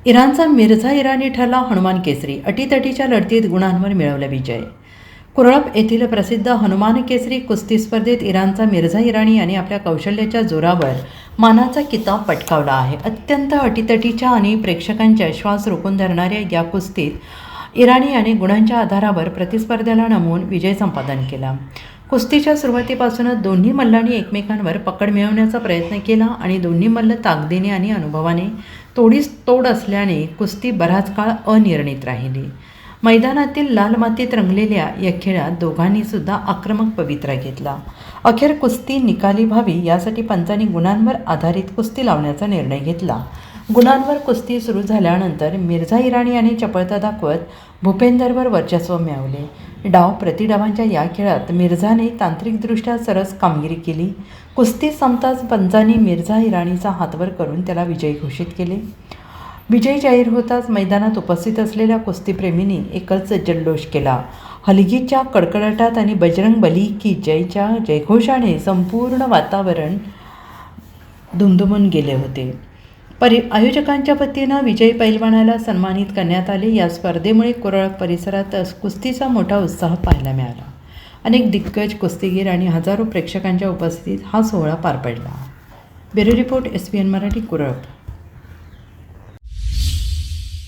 इराणचा मिर्झा इराणी ठरला हनुमान केसरी. अटीतटीच्या लढतीत गुणांवर मिळवला विजय. कुरळप येथील प्रसिद्ध हनुमान केसरी कुस्ती स्पर्धेत इराणचा मिर्झा इराणी यांनी आपल्या कौशल्याच्या जोरावर मानाचा किताब पटकावला आहे. अत्यंत अटीतटीच्या आणि प्रेक्षकांचा श्वास रोखून धरणाऱ्या या कुस्तीत इराणी यांनी गुणांच्या आधारावर प्रतिस्पर्ध्याला नमवून विजय संपादन केला. कुस्तीच्या सुरुवातीपासूनच दोन्ही मल्लांनी एकमेकांवर पकड मिळवण्याचा प्रयत्न केला आणि दोन्ही मल्ल ताकदीने आणि अनुभवाने तोडीस तोड असल्याने कुस्ती बराच काळ अनिर्णित राहिली. मैदानातील लाल मातीत रंगलेल्या या खेळात दोघांनीसुद्धा आक्रमक पवित्रा घेतला. अखेर कुस्ती निकाली व्हावी यासाठी पंचांनी गुणांवर आधारित कुस्ती लावण्याचा निर्णय घेतला. गुणांवर कुस्ती सुरू झाल्यानंतर मिर्झा इराणी यांनी चपळता दाखवत भूपेंदरवर वर्चस्व मिळवले. डाव प्रतिडावांच्या या खेळात मिर्झाने तांत्रिकदृष्ट्या सरस कामगिरी केली. कुस्ती संपताच पंचांनी मिर्झा इराणीचा हातवर करून त्याला विजयी घोषित केले. विजय जाहीर होताच मैदानात उपस्थित असलेल्या कुस्तीप्रेमींनी एकच जल्लोष केला. हलगीच्या कडकडाटात आणि बजरंग बली की जयच्या जयघोषाने संपूर्ण वातावरण दुमदुमून गेले होते. आयोजकांच्या वतीनं विजयी पैलवानाला सन्मानित करण्यात आले. या स्पर्धेमुळे कुरळप परिसरात कुस्तीचा मोठा उत्साह पाहायला मिळाला. अनेक दिग्गज कुस्तीगीर आणि हजारो प्रेक्षकांच्या उपस्थितीत हा सोहळा पार पडला. Bureau report SPN Marathi, Kurlap.